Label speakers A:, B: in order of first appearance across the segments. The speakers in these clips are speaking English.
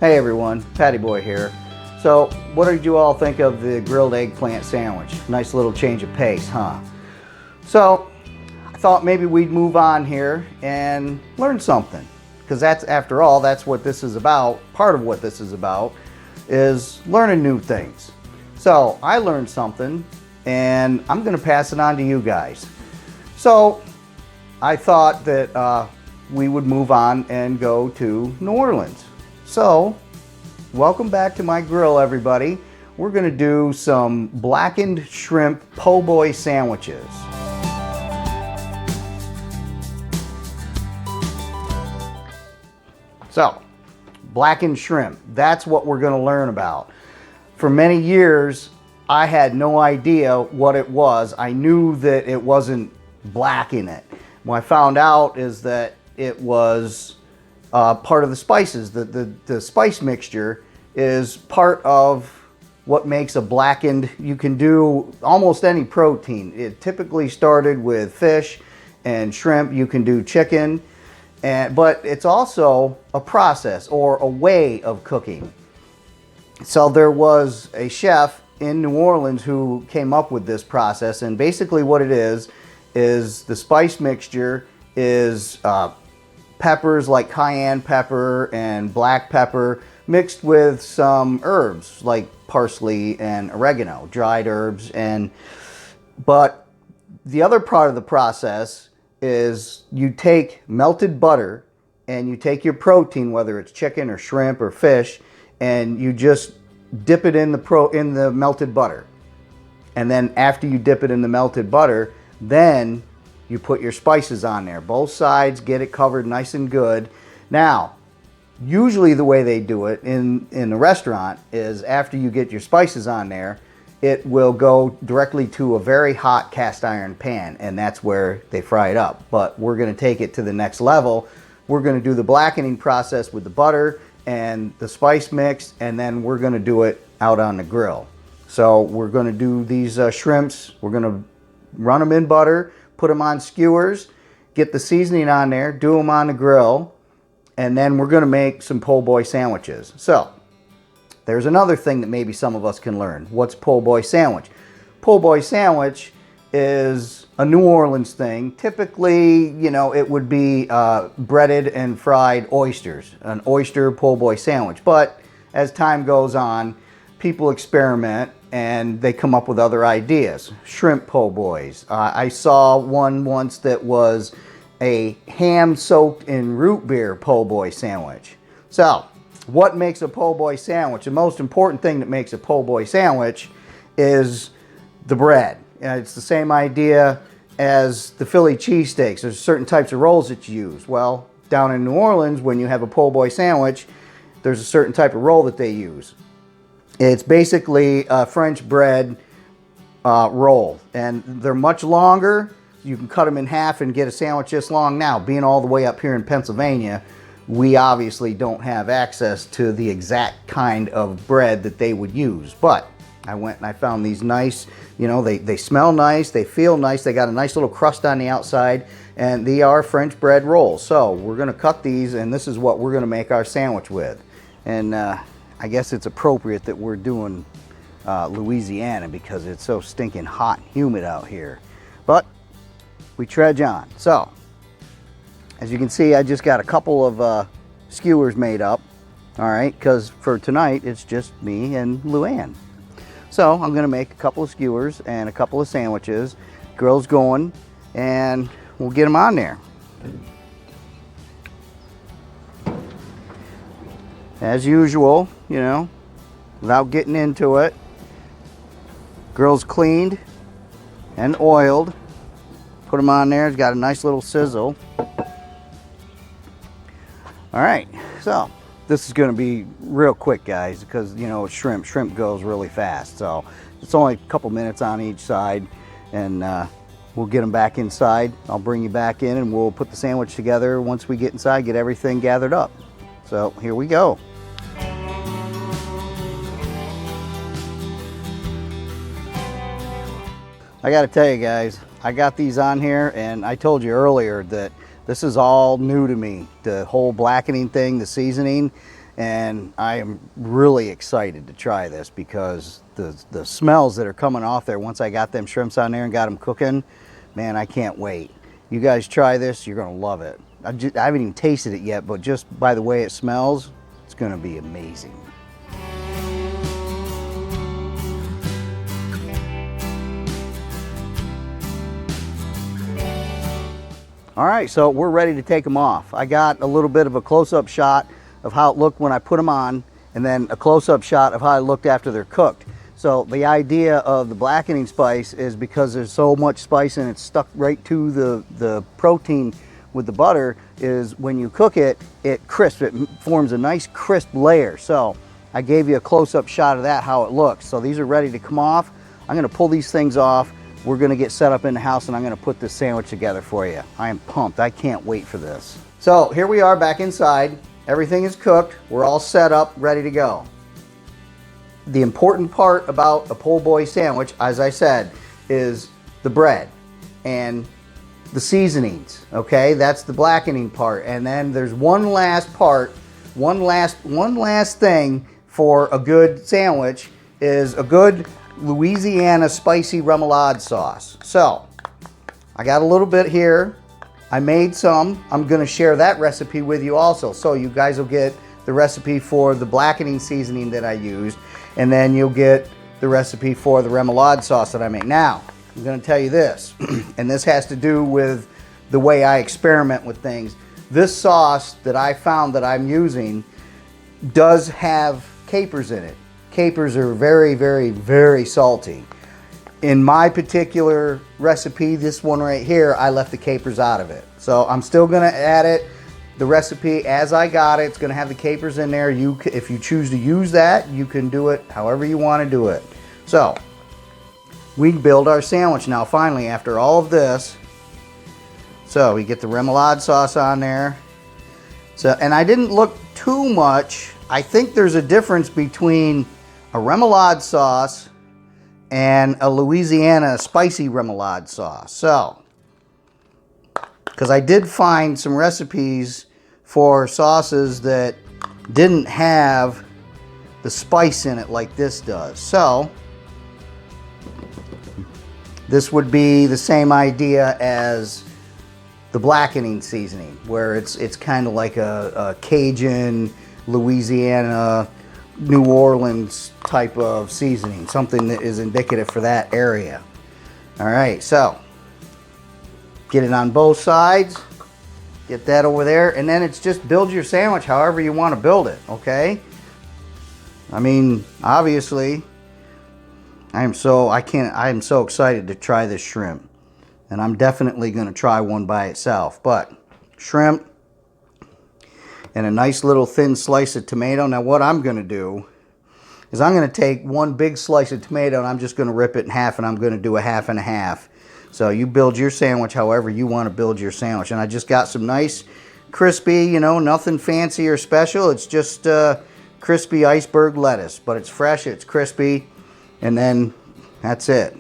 A: Hey everyone, Patty Boy here. So, what did you all think of the grilled eggplant sandwich? Nice little change of pace, huh? So, I thought maybe we'd move on here and learn something. Because that's, after all, that's what this is about. Part of what this is about is learning new things. So, I learned something and I'm going to pass it on to you guys. So, I thought that we would move on and go to New Orleans. So, welcome back to my grill, everybody. We're going to do some blackened shrimp po' boy sandwiches. So, blackened shrimp, that's what we're going to learn about. For many years, I had no idea what it was. I knew that it wasn't black in it. What I found out is that it was part of the spices. The spice mixture is part of what makes a blackened. You can do almost any protein. It typically started with fish and shrimp. You can do chicken, but it's also a process or a way of cooking. So there was a chef in New Orleans who came up with this process, and basically what it is the spice mixture is peppers like cayenne pepper and black pepper mixed with some herbs like parsley and oregano, dried herbs. But the other part of the process is you take melted butter and you take your protein, whether it's chicken or shrimp or fish, and you just dip it in the melted butter. And then after you dip it in the melted butter, then you put your spices on there. Both sides, get it covered nice and good. Now, usually the way they do it in the restaurant is after you get your spices on there, it will go directly to a very hot cast iron pan, and that's where they fry it up. But we're going to take it to the next level. We're going to do the blackening process with the butter and the spice mix, and then we're going to do it out on the grill. So we're going to do these shrimps. We're going to run them in butter, put them on skewers, get the seasoning on there, do them on the grill, and then we're going to make some po' boy sandwiches. So there's another thing that maybe some of us can learn. What's po' boy sandwich? Po' boy sandwich is a New Orleans thing. Typically, you know, it would be breaded and fried oysters, an oyster po' boy sandwich. But as time goes on, people experiment and they come up with other ideas. Shrimp po' boys. I saw one once that was a ham soaked in root beer po' boy sandwich. So, what makes a po' boy sandwich? The most important thing that makes a po' boy sandwich is the bread. It's the same idea as the Philly cheesesteaks. There's certain types of rolls that you use. Well, down in New Orleans, when you have a po' boy sandwich, there's a certain type of roll that they use. It's basically a French bread roll, and they're much longer. You can cut them in half and get a sandwich this long. Now, being all the way up here in Pennsylvania, we obviously don't have access to the exact kind of bread that they would use, but I went and I found these nice, you know, they smell nice, they feel nice, they got a nice little crust on the outside, and they are French bread rolls. So we're going to cut these, and this is what we're going to make our sandwich with. And I guess it's appropriate that we're doing Louisiana because it's so stinking hot and humid out here. But we trudge on. So, as you can see, I just got a couple of skewers made up. All right, because for tonight, it's just me and Luann. So, I'm going to make a couple of skewers and a couple of sandwiches. Grill's going, and we'll get them on there. As usual, you know, without getting into it, grill's cleaned and oiled. Put them on there. It's got a nice little sizzle. All right, so this is going to be real quick, guys, because, you know, shrimp goes really fast. So it's only a couple minutes on each side, and we'll get them back inside. I'll bring you back in, and we'll put the sandwich together once we get inside, get everything gathered up. So here we go. I got to tell you guys, I got these on here, and I told you earlier that this is all new to me. The whole blackening thing, the seasoning, And I am really excited to try this because the smells that are coming off there once I got them shrimps on there and got them cooking, man, I can't wait. You guys try this, you're gonna love it. I haven't even tasted it yet, but just by the way it smells, it's gonna be amazing. All right, so we're ready to take them off. I got a little bit of a close-up shot of how it looked when I put them on, and then a close-up shot of how it looked after they're cooked. So the idea of the blackening spice is because there's so much spice and it's stuck right to the protein with the butter, is when you cook it, it crisps, it forms a nice crisp layer. So I gave you a close-up shot of that, how it looks. So these are ready to come off. I'm gonna pull these things off. We're gonna get set up in the house and I'm gonna put this sandwich together for you. I am pumped, I can't wait for this. So here we are back inside. Everything is cooked. We're all set up, ready to go. The important part about a po' boy sandwich, as I said, is the bread and the seasonings, okay? That's the blackening part. And then there's one last part, one last thing for a good sandwich is a good Louisiana spicy remoulade sauce. So, I got a little bit here. I made some. I'm gonna share that recipe with you also. So you guys will get the recipe for the blackening seasoning that I used, and then you'll get the recipe for the remoulade sauce that I made. Now, I'm gonna tell you this, and this has to do with the way I experiment with things. This sauce that I found that I'm using does have capers in it. Capers are very, very, very salty. In my particular recipe, this one right here, I left the capers out of it. So I'm still gonna add it, the recipe as I got it. It's gonna have the capers in there. If you choose to use that, you can do it however you wanna do it. So, we build our sandwich now finally after all of this. So we get the remoulade sauce on there. So, and I didn't look too much. I think there's a difference between a remoulade sauce and a Louisiana spicy remoulade sauce. So, because I did find some recipes for sauces that didn't have the spice in it like this does. So, this would be the same idea as the blackening seasoning, where it's kind of like a Cajun, Louisiana, New Orleans type of seasoning, something that is indicative for that area. All right, so get it on both sides, get that over there, and then it's just build your sandwich however you want to build it, okay? I mean, obviously, I am so excited to try this shrimp, and I'm definitely going to try one by itself. But shrimp and a nice little thin slice of tomato. Now what I'm going to do is I'm going to take one big slice of tomato and I'm just going to rip it in half, and I'm going to do a half and a half. So you build your sandwich however you want to build your sandwich. And I just got some nice crispy, you know, nothing fancy or special. It's just crispy iceberg lettuce, but it's fresh, it's crispy, and then that's it.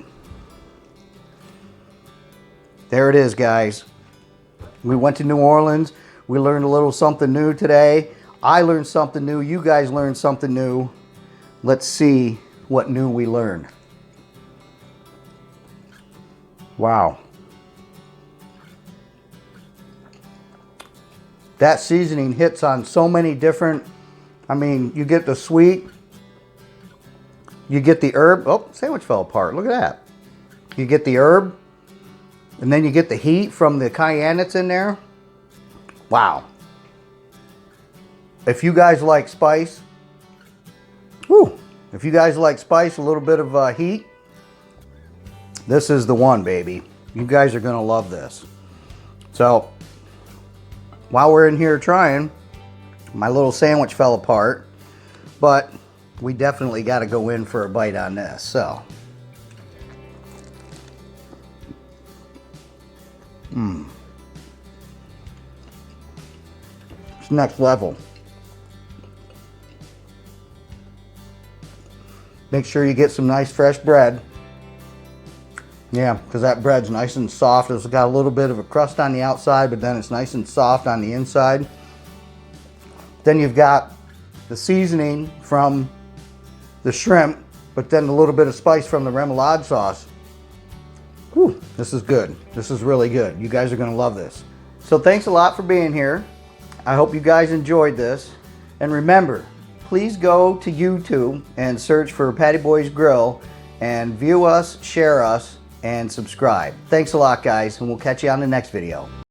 A: There it is, guys. We went to New Orleans. We learned a little something new today. I learned something new. You guys learned something new. Let's see what new we learned. Wow. That seasoning hits on so many different, I mean, you get the sweet, you get the herb. Oh, sandwich fell apart. Look at that. You get the herb, and then you get the heat from the cayenne that's in there. Wow. If you guys like spice, whew, if you guys like spice, a little bit of heat, this is the one, baby. You guys are going to love this. So, while we're in here trying, my little sandwich fell apart, but we definitely got to go in for a bite on this. So, it's next level. Make sure you get some nice fresh bread. Yeah, because that bread's nice and soft. It's got a little bit of a crust on the outside, but then it's nice and soft on the inside. Then you've got the seasoning from the shrimp, but then a little bit of spice from the remoulade sauce. Whew, this is good. This is really good. You guys are gonna love this. So thanks a lot for being here. I hope you guys enjoyed this. And remember, please go to YouTube and search for Patty Boy's Grill and view us, share us, and subscribe. Thanks a lot, guys, and we'll catch you on the next video.